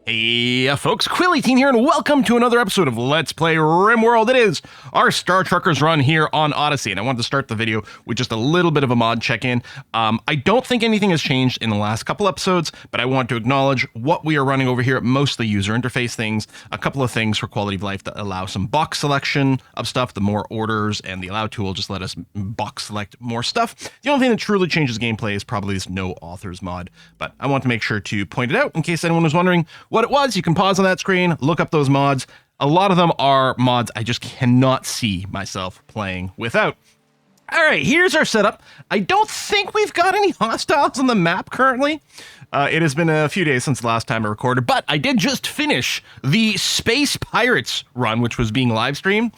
Hey folks, Quilly18 here, and welcome to another episode of Let's Play RimWorld. It is our Star Trekkers run here on Odyssey, and I wanted to start the video with just a little bit of a mod check-in. I don't think anything has changed in the last couple episodes, but I want to acknowledge what we are running over here, mostly user interface things, a couple of things for quality of life that allow some box selection of stuff. The more orders and the allow tool just let us box select more stuff. The only thing that truly changes gameplay is probably this no authors mod, but I want to make sure to point it out in case anyone was wondering what it was. You can pause on that screen, look up those mods. A lot of them are mods I just cannot see myself playing without. All right, here's our setup. I don't think we've got any hostiles on the map currently. It has been a few days since the last time I recorded, but I did just finish the Space Pirates run, which was being live streamed.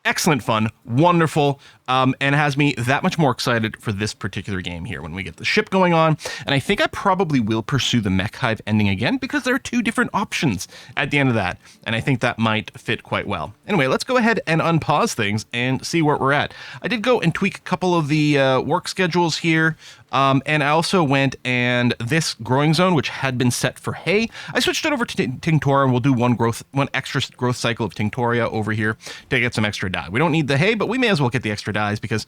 Excellent fun, wonderful, and has me that much more excited for this particular game here when we get the ship going on. And I think I probably will pursue the mech hive ending again because there are two different options at the end of that, and I think that might fit quite well. Anyway, let's go ahead and unpause things and see where we're at. I did go and tweak a couple of the work schedules here, and I also went and this growing zone, which had been set for hay, I switched it over to Tinctoria, and we'll do one extra growth cycle of Tinctoria over here to get some extra dye. We don't need the hay, but we may as well get the extra dyes because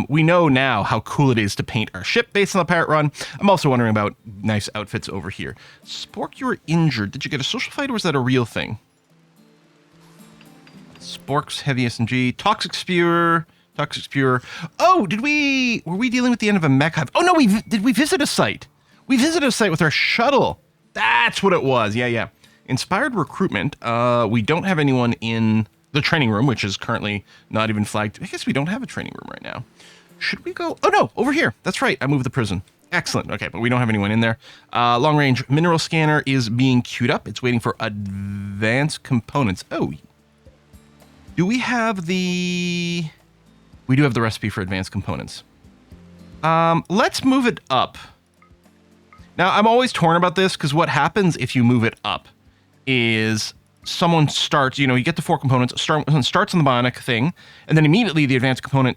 we know now how cool it is to paint our ship based on the pirate run. I'm also wondering about nice outfits over here. Spork, you were injured. Did you get a social fight or was that a real thing? Spork's heavy SMG. Toxic Spewer. Toxic Spewer. Oh, were we dealing with the end of a mech hive? Oh no, did we visit a site? We visited a site with our shuttle. That's what it was. Yeah. Inspired recruitment. We don't have anyone in the training room, which is currently not even flagged. I guess we don't have a training room right now. Should we go? Oh no, over here. That's right. I moved the prison. Excellent. Okay, but we don't have anyone in there. Long range mineral scanner is being queued up. It's waiting for advanced components. Oh, do we have the... We do have the recipe for advanced components. Let's move it up. Now, I'm always torn about this because what happens if you move it up is someone starts, you get the 4 components, starts on the bionic thing, and then immediately the advanced component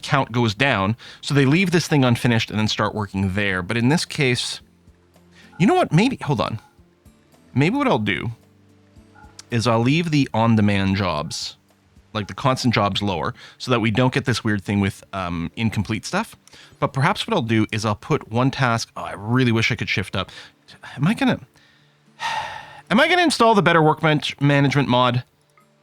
count goes down. So they leave this thing unfinished and then start working there. But in this case, you know what? Hold on. Maybe what I'll do is I'll leave the on-demand jobs, like the constant jobs, lower so that we don't get this weird thing with incomplete stuff. But perhaps what I'll do is I'll put one task. Oh, I really wish I could shift up. Am I gonna install the better work management mod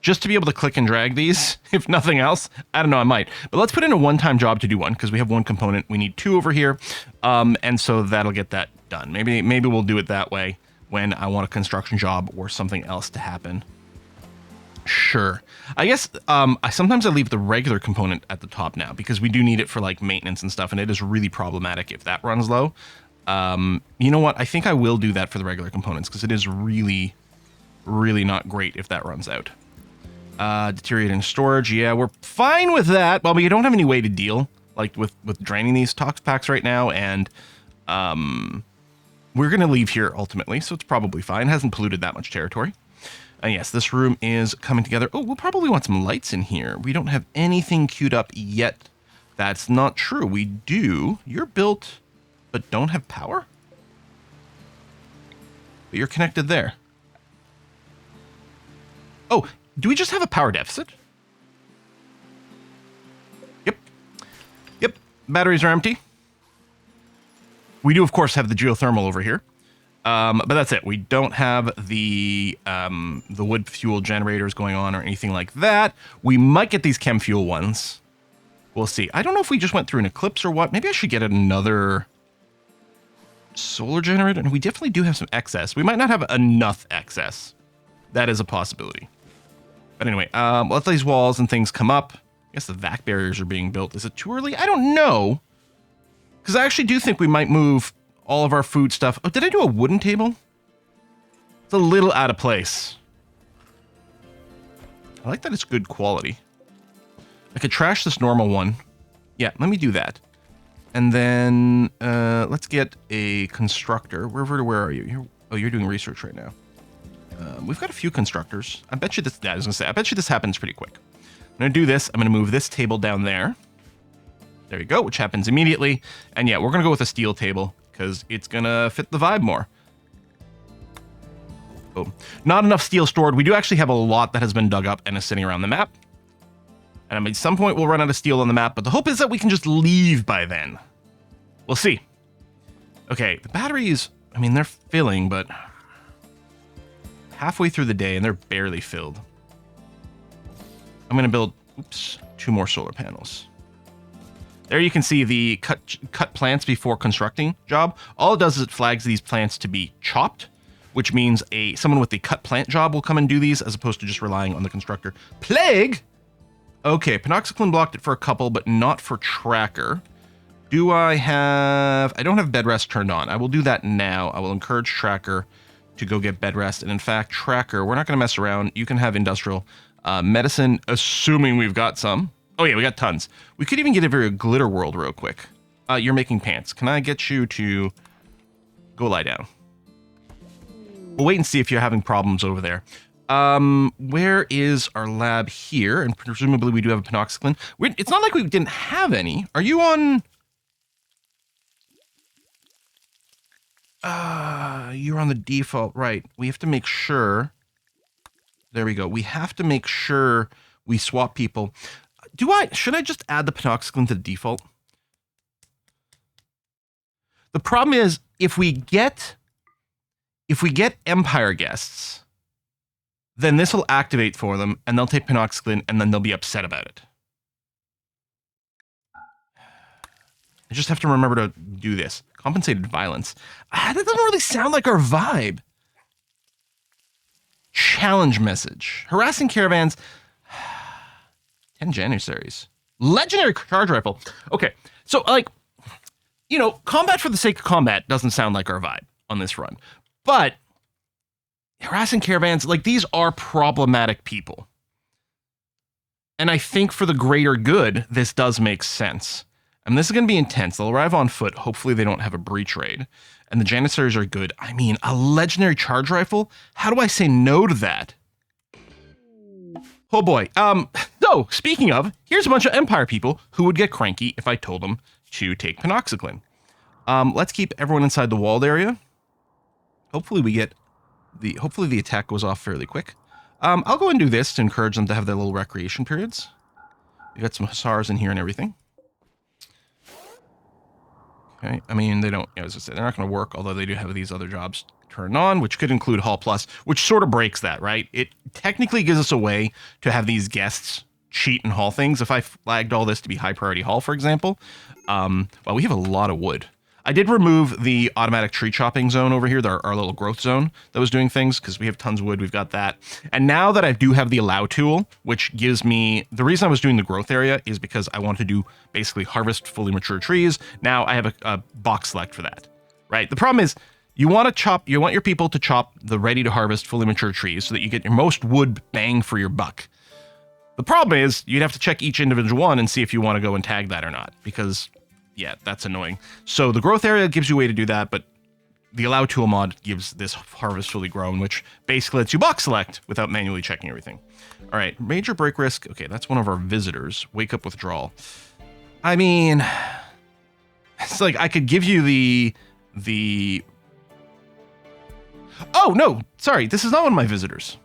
just to be able to click and drag these, if nothing else? I don't know, I might. But let's put in a one-time job to do one, because we have one component. We need 2 over here, and so that'll get that done. Maybe we'll do it that way when I want a construction job or something else to happen. Sure. I guess sometimes I leave the regular component at the top now, because we do need it for like maintenance and stuff, and it is really problematic if that runs low. You know what? I think I will do that for the regular components because it is really, really not great if that runs out. Deteriorating storage. Yeah, we're fine with that. Well, we don't have any way to deal like with draining these tox packs right now, and we're going to leave here ultimately, so it's probably fine. It hasn't polluted that much territory. And yes, this room is coming together. Oh, we'll probably want some lights in here. We don't have anything queued up yet. That's not true. We do. You're built but don't have power? But you're connected there. Oh, do we just have a power deficit? Yep. Batteries are empty. We do, of course, have the geothermal over here. But that's it. We don't have the wood fuel generators going on or anything like that. We might get these chem fuel ones. We'll see. I don't know if we just went through an eclipse or what. Maybe I should get another solar generator. And we definitely do have some excess. We might not have enough excess. That is a possibility. But anyway, let these walls and things come up. I guess the vac barriers are being built. Is it too early? I don't know. Because I actually do think we might move all of our food stuff. Oh, did I do a wooden table? It's a little out of place. I like that it's good quality. I could trash this normal one. Yeah, let me do that. And then let's get a constructor. Where are you? You're doing research right now. We've got a few constructors. I bet you this. Yeah, I was gonna say. I bet you this happens pretty quick. I'm gonna do this. I'm gonna move this table down there. There you go, which happens immediately. And yeah, we're gonna go with a steel table because it's gonna fit the vibe more. Oh, not enough steel stored. We do actually have a lot that has been dug up and is sitting around the map. And at some point we'll run out of steel on the map, but the hope is that we can just leave by then. We'll see. Okay, the batteries, I mean, they're filling, but halfway through the day and they're barely filled. I'm going to build, 2 more solar panels. There you can see the cut plants before constructing job. All it does is it flags these plants to be chopped, which means someone with the cut plant job will come and do these as opposed to just relying on the constructor. Plague! Okay, Penoxycline blocked it for a couple, but not for Tracker. Do I have... I don't have bed rest turned on. I will do that now. I will encourage Tracker to go get bed rest. And in fact, Tracker, we're not going to mess around. You can have industrial medicine, assuming we've got some. Oh yeah, we got tons. We could even get a glitter world real quick. You're making pants. Can I get you to go lie down? We'll wait and see if you're having problems over there. Where is our lab here? And presumably we do have a Penoxycline. It's not like we didn't have any. Are you on... you're on the default, right. We have to make sure... There we go. We have to make sure we swap people. Should I just add the Penoxycline to the default? The problem is, if we get Empire guests, then this will activate for them, and they'll take Penoxycline, and then they'll be upset about it. I just have to remember to do this. Compensated violence. That doesn't really sound like our vibe. Challenge message. Harassing caravans. 10 Janissaries. Legendary charge rifle. Okay, so, like, you know, combat for the sake of combat doesn't sound like our vibe on this run. But harassing caravans, like, these are problematic people. And I think for the greater good, this does make sense. And this is going to be intense. They'll arrive on foot. Hopefully they don't have a breach raid. And the Janissaries are good. I mean, a legendary charge rifle? How do I say no to that? Oh boy. So, speaking of, here's a bunch of Empire people who would get cranky if I told them to take Penoxycline. Let's keep everyone inside the walled area. Hopefully the attack goes off fairly quick. I'll go and do this to encourage them to have their little recreation periods. We got some hussars in here and everything. Okay, I mean, they don't, as I said, they're not going to work, although they do have these other jobs turned on, which could include Hall Plus, which sort of breaks that, right? It technically gives us a way to have these guests cheat and haul things. If I flagged all this to be high priority haul, for example, well, we have a lot of wood. I did remove the automatic tree chopping zone over here, our little growth zone that was doing things, because we have tons of wood, we've got that. And now that I do have the allow tool, which gives me, the reason I was doing the growth area is because I want to do basically harvest fully mature trees. Now I have a box select for that, right? The problem is you want your people to chop the ready to harvest fully mature trees so that you get your most wood bang for your buck. The problem is you'd have to check each individual one and see if you want to go and tag that or not, because yeah, that's annoying. So the growth area gives you a way to do that, but the allow tool mod gives this harvest fully grown, which basically lets you box select without manually checking everything. All right, major break risk. Okay, that's one of our visitors. Wake up withdrawal. I mean, it's like I could give you the. Oh no, sorry, this is not one of my visitors.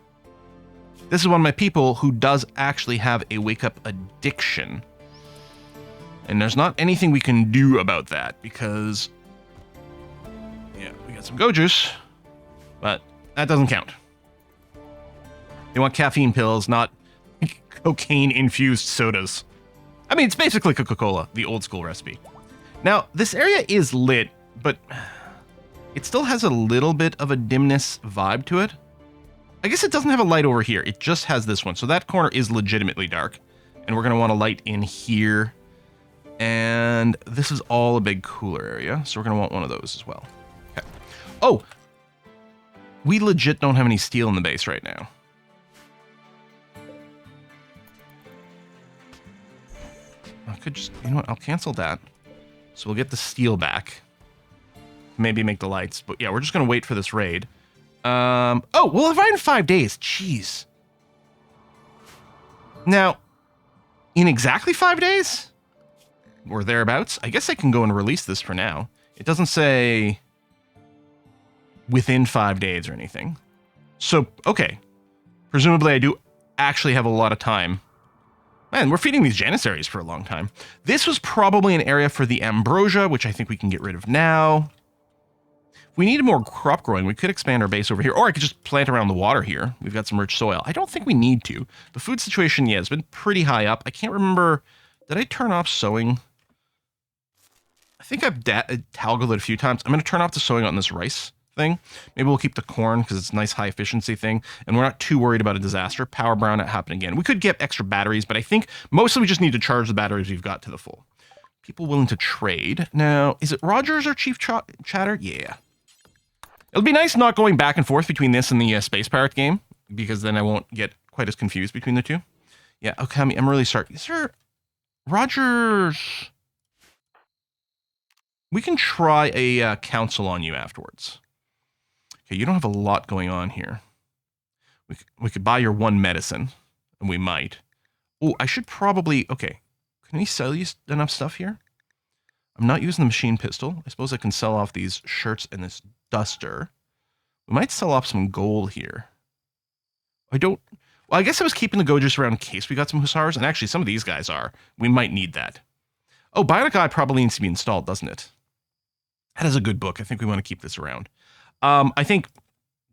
This is one of my people who does actually have a wake up addiction. And there's not anything we can do about that because, yeah, we got some go juice, but that doesn't count. They want caffeine pills, not cocaine-infused sodas. I mean, it's basically Coca-Cola, the old school recipe. Now, this area is lit, but it still has a little bit of a dimness vibe to it. I guess it doesn't have a light over here. It just has this one. So that corner is legitimately dark. And we're going to want a light in here. And this is all a big cooler area, so we're going to want one of those as well. Okay. Oh! We legit don't have any steel in the base right now. I could just, you know what, I'll cancel that. So we'll get the steel back. Maybe make the lights, but yeah, we're just going to wait for this raid. Oh, we'll have raid in 5 days. Jeez. Now, in exactly 5 days? Or thereabouts. I guess I can go and release this for now. It doesn't say within 5 days or anything. So, okay. Presumably I do actually have a lot of time. Man, we're feeding these Janissaries for a long time. This was probably an area for the ambrosia, which I think we can get rid of now. If we needed more crop growing, we could expand our base over here, or I could just plant around the water here. We've got some rich soil. I don't think we need to. The food situation, yeah, has been pretty high up. I can't remember. Did I turn off sowing? I think I've toggled it a few times. I'm going to turn off the sowing on this rice thing. Maybe we'll keep the corn because it's a nice high efficiency thing. And we're not too worried about a disaster. Power brown not happening again. We could get extra batteries, but I think mostly we just need to charge the batteries we've got to the full. People willing to trade. Now, is it Rogers or Chief Chatter? Yeah. It'll be nice not going back and forth between this and the Space Pirate game, because then I won't get quite as confused between the two. Yeah, okay, I'm really sorry. Is there... Rogers... We can try a council on you afterwards. Okay, you don't have a lot going on here. We could buy your one medicine, and we might. Oh, I should probably... Okay, can we sell you enough stuff here? I'm not using the machine pistol. I suppose I can sell off these shirts and this duster. We might sell off some gold here. Well, I guess I was keeping the Gojers around in case we got some Hussars, and actually some of these guys are. We might need that. Oh, Bionic Eye probably needs to be installed, doesn't it? That is a good book. I think we want to keep this around. I think,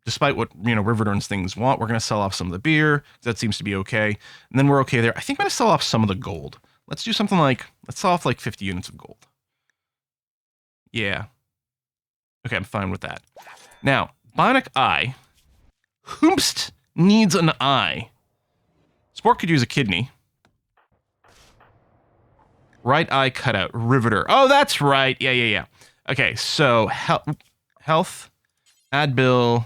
despite what Riverdorn's things want, we're going to sell off some of the beer. That seems to be okay. And then we're okay there. I think I'm going to sell off some of the gold. Let's do something like, let's sell off like 50 units of gold. Yeah. Okay, I'm fine with that. Now, Bionic Eye. Hoomst needs an eye. Sport could use a kidney. Right eye cutout. Riveter. Oh, that's right. Yeah. Okay, so health, add bill,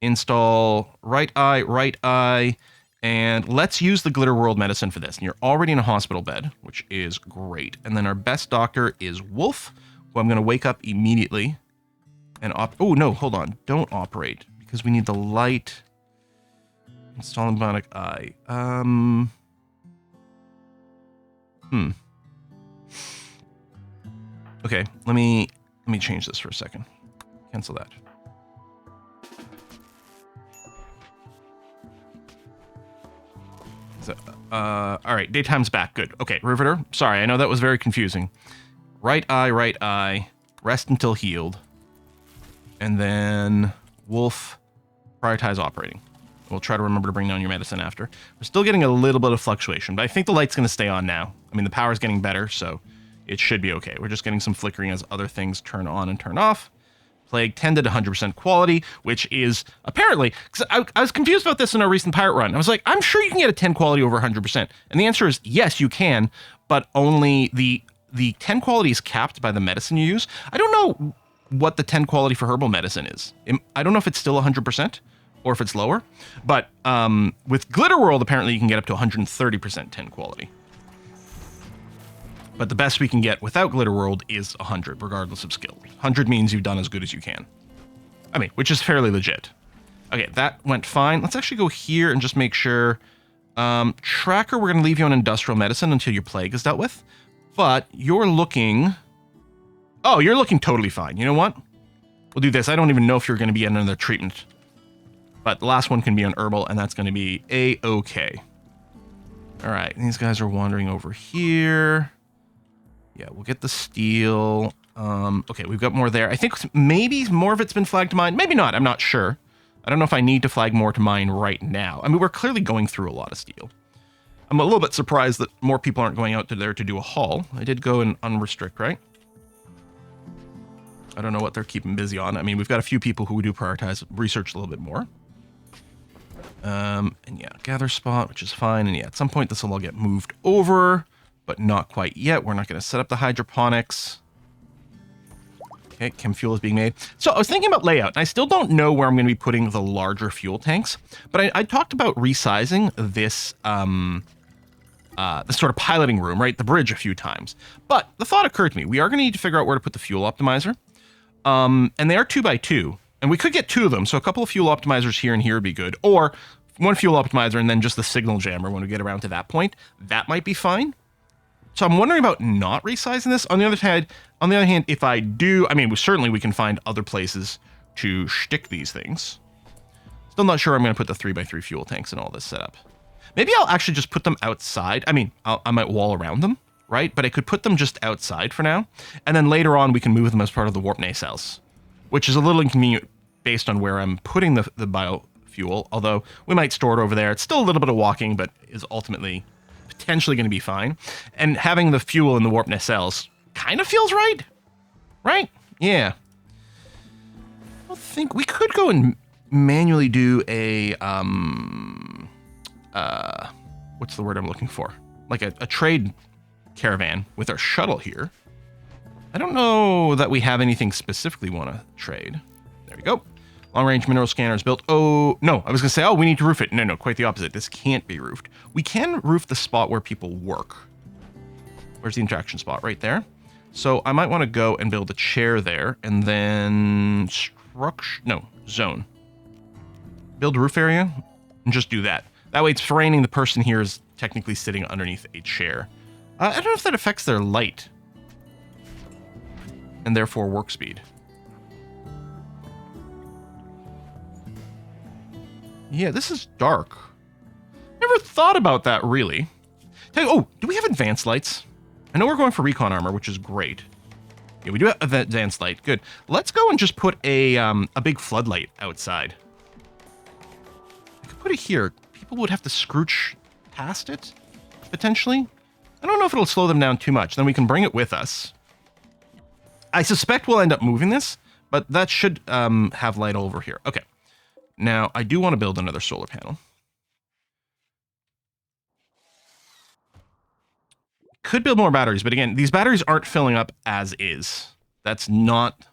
install right eye, and let's use the Glitter World medicine for this. And you're already in a hospital bed, which is great. And then our best doctor is Wolf, who I'm going to wake up immediately. And oh, no, hold on. Don't operate, because we need the light. Installing Bionic Eye. Okay, let me change this for a second. Cancel that. So, all right, daytime's back. Good. Okay, Riveter. Sorry, I know that was very confusing. Right eye, rest until healed. And then Wolf, prioritize operating. We'll try to remember to bring down your medicine after. We're still getting a little bit of fluctuation, but I think the light's going to stay on now. I mean, the power's getting better, so it should be okay. We're just getting some flickering as other things turn on and turn off. Plague tended 100% quality, which is apparently... Because I was confused about this in our recent pirate run. I was like, I'm sure you can get a 10 quality over 100%. And the answer is yes, you can, but only the 10 quality is capped by the medicine you use. I don't know what the 10 quality for herbal medicine is. I don't know if it's still 100% or if it's lower, but with Glitter World, apparently you can get up to 130% 10 quality. But the best we can get without Glitter World is 100, regardless of skill. 100 means you've done as good as you can. I mean, which is fairly legit. Okay, that went fine. Let's actually go here and just make sure. Tracker, we're going to leave you on industrial medicine until your plague is dealt with. But you're looking... Oh, you're looking totally fine. You know what? We'll do this. I don't even know if you're going to be in another treatment. But the last one can be on herbal, and that's going to be A-okay. All right, these guys are wandering over here. Yeah, we'll get the steel. Okay, we've got more there. I think maybe more of it's been flagged to mine. Maybe not. I'm not sure. I don't know if I need to flag more to mine right now. I mean, we're clearly going through a lot of steel. I'm a little bit surprised that more people aren't going out to there to do a haul. I did go and unrestrict, right? I don't know what they're keeping busy on. I mean, we've got a few people who do prioritize research a little bit more. And yeah, gather spot, which is fine. And yeah, at some point this will all get moved over, but not quite yet. We're not going to set up the hydroponics. Okay, chem fuel is being made. So I was thinking about layout, and I still don't know where I'm going to be putting the larger fuel tanks, but I talked about resizing this, this sort of piloting room, right? The bridge a few times. But the thought occurred to me, we are going to need to figure out where to put the fuel optimizer. And they are 2x2, and we could get two of them. So a couple of fuel optimizers here and here would be good, or one fuel optimizer and then just the signal jammer when we get around to that point. That might be fine. So I'm wondering about not resizing this. On the other hand, if I do, I mean, certainly we can find other places to shtick these things. Let's Still not sure I'm going to put the 3x3 fuel tanks in all this setup. Maybe I'll actually just put them outside. I mean, I might wall around them, right? But I could put them just outside for now. And then later on, we can move them as part of the warp nacelles, which is a little inconvenient based on where I'm putting the biofuel. Although we might store it over there. It's still a little bit of walking, but is ultimately potentially going to be fine. And having the fuel in the warp nacelles kind of feels right. Right? Yeah. I think we could go and manually do a, what's the word I'm looking for? Like a trade caravan with our shuttle here. I don't know that we have anything specifically want to trade. There we go. Long-range mineral scanner is built. Oh, no, I was going to say, oh, we need to roof it. No, quite the opposite. This can't be roofed. We can roof the spot where people work. Where's the interaction spot? Right there. So I might want to go and build a chair there and then zone. Build a roof area and just do that. That way it's framing the person here is technically sitting underneath a chair. I don't know if that affects their light and therefore work speed. Yeah, this is dark. Never thought about that, really. Oh, do we have advanced lights? I know we're going for recon armor, which is great. Yeah, we do have advanced light. Good. Let's go and just put a big floodlight outside. I could put it here. People would have to scrooge past it, potentially. I don't know if it'll slow them down too much. Then we can bring it with us. I suspect we'll end up moving this, but that should have light over here. Okay. Now, I do want to build another solar panel. Could build more batteries, but again, these batteries aren't filling up as is. That's not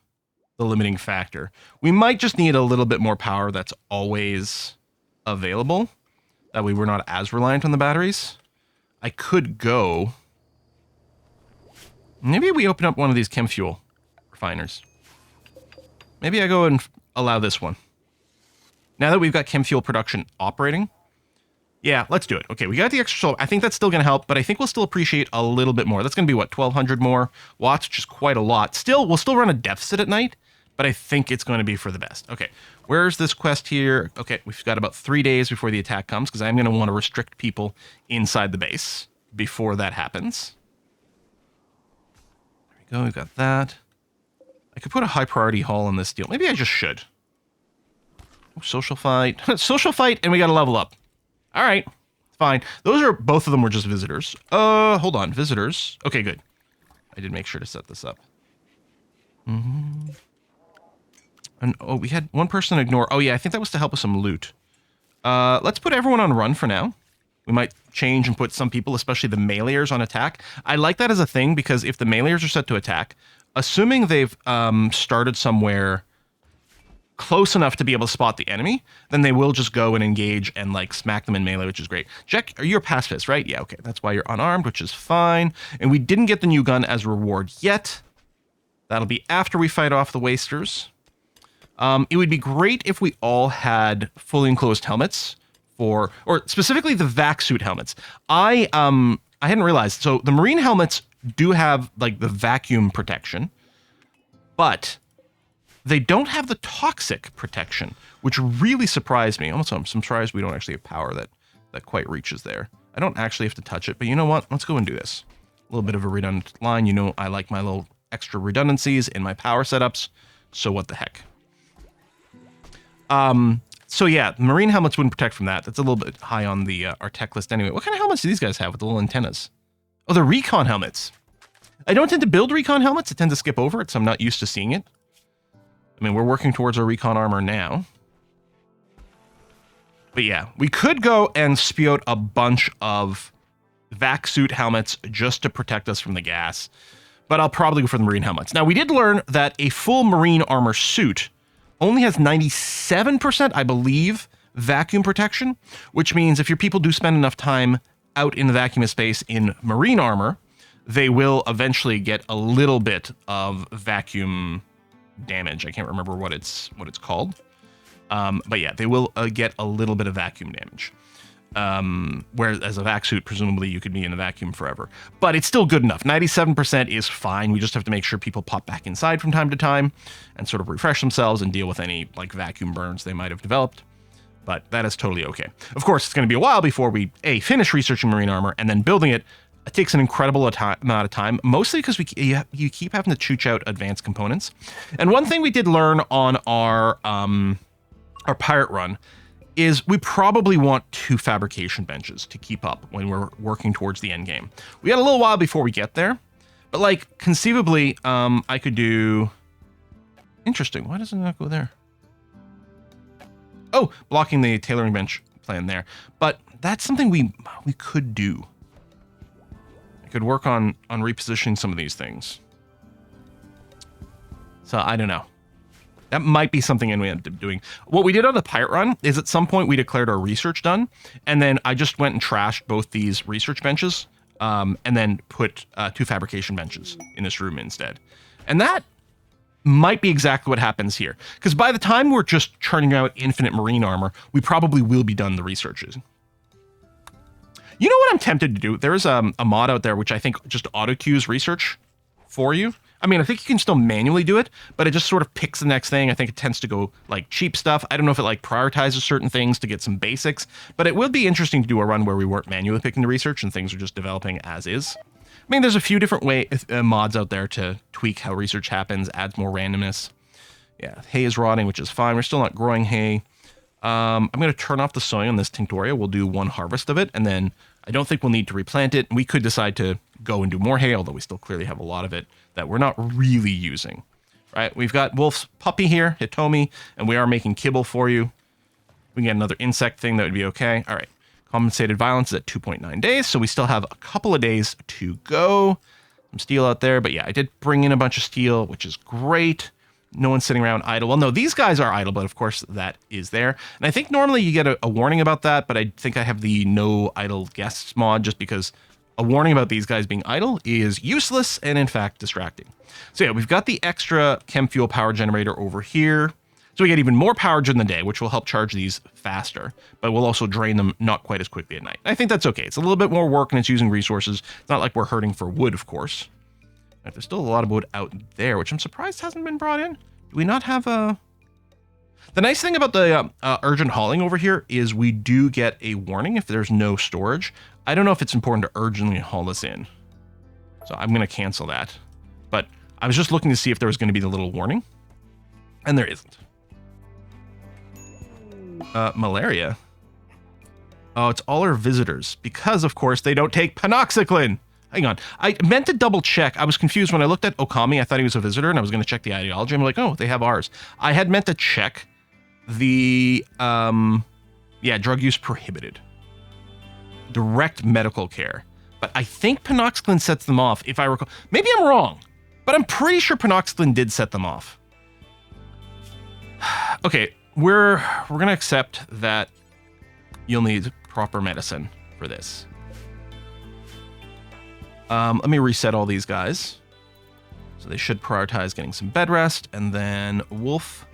the limiting factor. We might just need a little bit more power that's always available. That way we're not as reliant on the batteries. I could go... Maybe we open up one of these chem fuel refiners. Maybe I go and allow this one. Now that we've got chem fuel production operating, yeah, let's do it. Okay, we got the extra solar. I think that's still going to help, but I think we'll still appreciate a little bit more. That's going to be, what, 1,200 more watts, which is quite a lot. Still, we'll still run a deficit at night, but I think it's going to be for the best. Okay, where's this quest here? Okay, we've got about 3 days before the attack comes, because I'm going to want to restrict people inside the base before that happens. There we go, we've got that. I could put a high priority haul on this deal. Maybe I just should. Social fight. Social fight, and we got to level up. All right, fine. Both of them were just visitors. Hold on, visitors. Okay, good. I did make sure to set this up. Mm-hmm. And oh, we had one person ignore. Oh yeah, I think that was to help with some loot. Let's put everyone on run for now. We might change and put some people, especially the meleeers, on attack. I like that as a thing because if the meleeers are set to attack, assuming they've started somewhere close enough to be able to spot the enemy, then they will just go and engage and like smack them in melee, which is great. Jack, you're a pacifist, right? Yeah, okay. That's why you're unarmed, which is fine. And we didn't get the new gun as a reward yet. That'll be after we fight off the wasters. It would be great if we all had fully enclosed helmets or specifically the vac suit helmets. I hadn't realized. So the marine helmets do have like the vacuum protection, but they don't have the toxic protection, which really surprised me. Almost I'm surprised we don't actually have power that quite reaches there. I don't actually have to touch it, but you know what? Let's go and do this. A little bit of a redundant line. You know, I like my little extra redundancies in my power setups. So what the heck? So yeah, marine helmets wouldn't protect from that. That's a little bit high on the our tech list anyway. What kind of helmets do these guys have with the little antennas? Oh, they're recon helmets. I don't tend to build recon helmets. I tend to skip over it, so I'm not used to seeing it. I mean, we're working towards our recon armor now. But yeah, we could go and spew out a bunch of vac suit helmets just to protect us from the gas. But I'll probably go for the marine helmets. Now, we did learn that a full marine armor suit only has 97%, I believe, vacuum protection, which means if your people do spend enough time out in the vacuum space in marine armor, they will eventually get a little bit of vacuum damage. I can't remember what it's called. But yeah, they will get a little bit of vacuum damage. Whereas as a vac suit, presumably you could be in a vacuum forever. But it's still good enough. 97% is fine. We just have to make sure people pop back inside from time to time and sort of refresh themselves and deal with any like vacuum burns they might have developed. but that is totally okay. Of course, it's going to be a while before we, A, finish researching marine armor, and then building it. It takes an incredible amount of time, mostly because you keep having to chooch out advanced components. And one thing we did learn on our pirate run is we probably want 2 fabrication benches to keep up when we're working towards the end game. We got a little while before we get there, but like conceivably, I could do... Interesting, why doesn't that go there? Oh, blocking the tailoring bench plan there. But that's something we could do. I could work on repositioning some of these things. So I don't know. That might be something we ended up doing. What we did on the pirate run is at some point we declared our research done, and then I just went and trashed both these research benches, and then put 2 fabrication benches in this room instead. And that might be exactly what happens here. Because by the time we're just churning out infinite marine armor, we probably will be done the researches. You know what I'm tempted to do? There is a mod out there which I think just auto-queues research for you. I mean, I think you can still manually do it, but it just sort of picks the next thing. I think it tends to go like cheap stuff. I don't know if it like prioritizes certain things to get some basics, but it would be interesting to do a run where we weren't manually picking the research and things are just developing as is. I mean, there's a few different mods out there to tweak how research happens, adds more randomness. Yeah, hay is rotting, which is fine. We're still not growing hay. I'm going to turn off the sowing on this Tinctoria. We'll do 1 harvest of it, and then I don't think we'll need to replant it. We could decide to go and do more hay, although we still clearly have a lot of it that we're not really using. Right? We've got Wolf's puppy here, Hitomi, and we are making kibble for you. We can get another insect thing that would be okay. All right. Compensated violence is at 2.9 days, so we still have a couple of days to go. Some steel out there, but yeah, I did bring in a bunch of steel, which is great. No one's sitting around idle. Well, no, these guys are idle, but of course that is there. And I think normally you get a warning about that, but I think I have the no idle guests mod just because a warning about these guys being idle is useless and in fact distracting. So yeah, we've got the extra chem fuel power generator over here. So we get even more power during the day, which will help charge these faster, but we'll also drain them not quite as quickly at night. I think that's okay. It's a little bit more work and it's using resources. It's not like we're hurting for wood, of course. There's still a lot of wood out there, which I'm surprised hasn't been brought in. Do we not have a... The nice thing about the urgent hauling over here is we do get a warning if there's no storage. I don't know if it's important to urgently haul this in. So I'm going to cancel that. But I was just looking to see if there was going to be the little warning. And there isn't. Malaria. Oh, it's all our visitors. Because, of course, they don't take panoxycline. Hang on. I meant to double check. I was confused when I looked at Okami. I thought he was a visitor, and I was going to check the ideology. I'm like, oh, they have ours. I had meant to check the, drug use prohibited. Direct medical care. But I think panoxycline sets them off, if I recall. Maybe I'm wrong, but I'm pretty sure panoxycline did set them off. Okay, we're going to accept that you'll need proper medicine for this. Let me reset all these guys. So they should prioritize getting some bed rest, and then Wolf.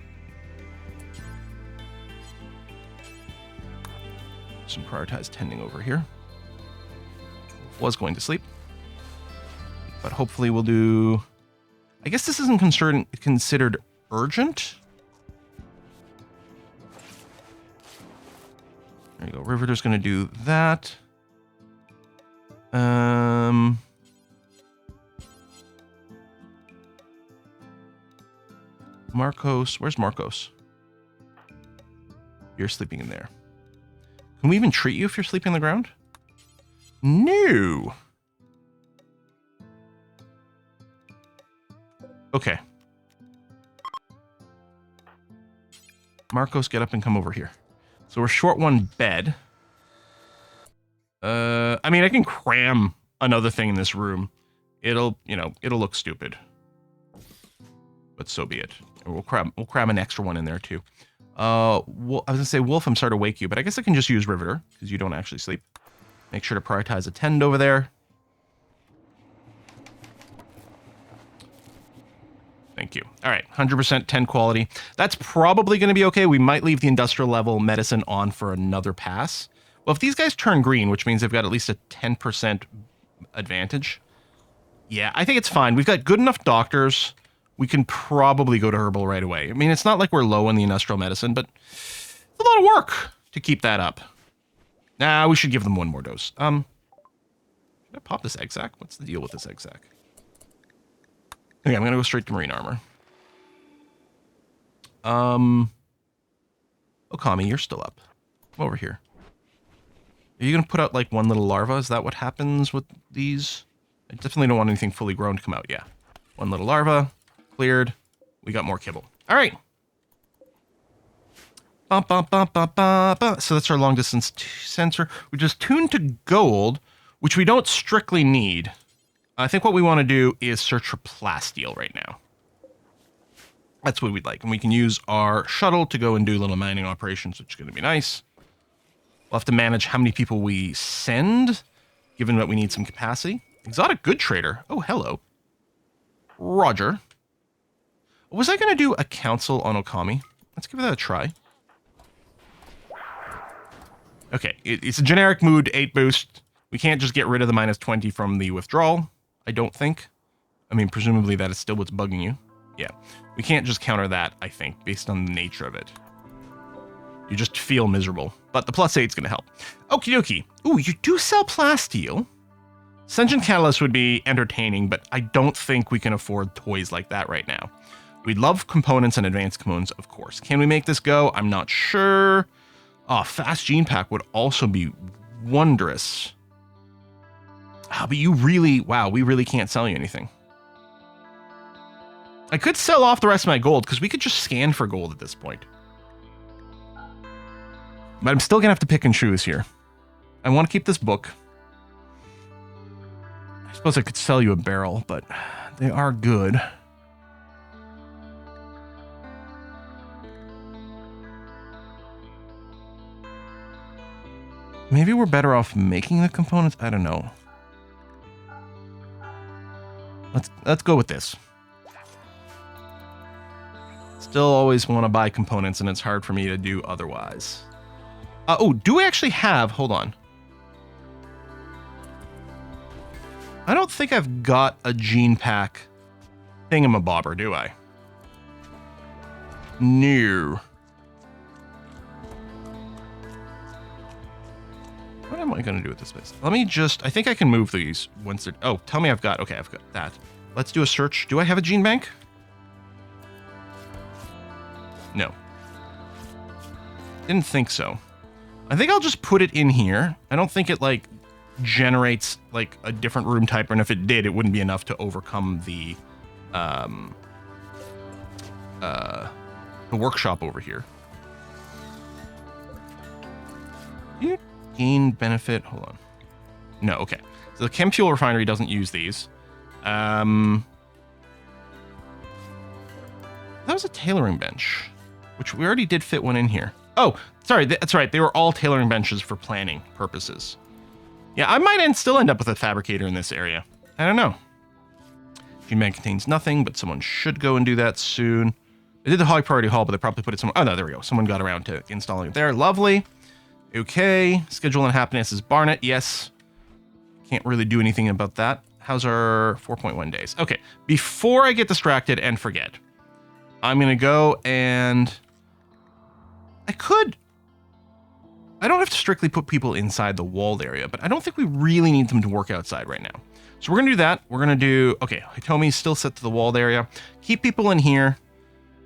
Some prioritized tending over here. Wolf was going to sleep, but hopefully we'll do... I guess this isn't considered urgent. There you go. Riveter's going to do that. Marcos, where's Marcos? You're sleeping in there. Can we even treat you if you're sleeping on the ground? No. Okay. Marcos, get up and come over here. So we're short one bed. I mean, I can cram another thing in this room. It'll look stupid. But so be it. We'll cram an extra one in there too. I was gonna say, Wolf, I'm sorry to wake you, but I guess I can just use Riveter because you don't actually sleep. Make sure to prioritize attend over there. Thank you. All right, 100% 10 quality. That's probably going to be okay. We might leave the industrial level medicine on for another pass. Well, if these guys turn green, which means they've got at least a 10% advantage. Yeah, I think it's fine. We've got good enough doctors. We can probably go to herbal right away. I mean, it's not like we're low on the industrial medicine, but it's a lot of work. to keep that up. Nah, we should give them one more dose. Should I pop this egg sac? What's the deal with this egg sac? Okay, I'm gonna go straight to marine armor. Okami, you're still up. Come over here. Are you gonna put out like one little larva? Is that what happens with these? I definitely don't want anything fully grown to come out. Yeah. One little larva. Cleared. We got more kibble. All right. So that's our long distance sensor, which is tuned to gold, which we don't strictly need. I think what we want to do is search for plasteel right now. That's what we'd like. And we can use our shuttle to go and do little mining operations, which is going to be nice. We'll have to manage how many people we send, given that we need some capacity. Exotic good trader. Oh, hello. Roger. Was I going to do a council on Okami? Let's give that a try. Okay, it's a generic mood 8 boost. We can't just get rid of the -20 from the withdrawal, I don't think. I mean, presumably that is still what's bugging you. Yeah, we can't just counter that, I think, based on the nature of it. You just feel miserable, but the +8's going to help. Okie dokie. Ooh, you do sell plasteel. Sentient Catalyst would be entertaining, but I don't think we can afford toys like that right now. We'd love components and advanced components, of course. Can we make this go? I'm not sure. Oh, fast gene pack would also be wondrous. Ah, but you really, wow, we really can't sell you anything. I could sell off the rest of my gold because we could just scan for gold at this point. But I'm still gonna have to pick and choose here. I want to keep this book. I suppose I could sell you a barrel, but they are good. Maybe we're better off making the components. I don't know. Let's go with this. Still always want to buy components, and it's hard for me to do otherwise. Oh, do we actually have... Hold on. I don't think I've got a gene pack thingamabobber, do I? No. What am I going to do with this space? Let me just... I think I can move these once they're... Oh, tell me I've got... Okay, I've got that. Let's do a search. Do I have a gene bank? No. Didn't think so. I think I'll just put it in here. I don't think it, like, generates, like, a different room type, and if it did, it wouldn't be enough to overcome the workshop over here. You gain benefit. Hold on. No, okay. So the chem fuel refinery doesn't use these. That was a tailoring bench, which we already did fit one in here. Oh, sorry, that's right. They were all tailoring benches for planning purposes. Yeah, I might still end up with a fabricator in this area. I don't know. Gene bank contains nothing, but someone should go and do that soon. They did the high priority hall, but they probably put it somewhere. Oh, no, there we go. Someone got around to installing it there. Lovely. Okay. Schedule and happiness is Barnet. Yes. Can't really do anything about that. How's our 4.1 days? Okay. Before I get distracted and forget, I'm going to go and... I don't have to strictly put people inside the walled area, but I don't think we really need them to work outside right now. So we're going to do that. We're going to do... Okay, Hitomi's still set to the walled area. Keep people in here.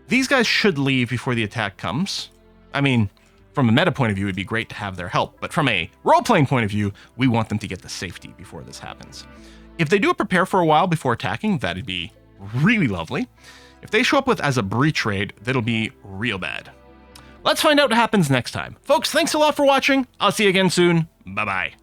These guys should leave before the attack comes. I mean, from a meta point of view, it'd be great to have their help, but from a role-playing point of view, we want them to get the safety before this happens. If they do prepare for a while before attacking, that'd be really lovely. If they show up with as a breach raid, that'll be real bad. Let's find out what happens next time. Folks, thanks a lot for watching. I'll see you again soon. Bye-bye.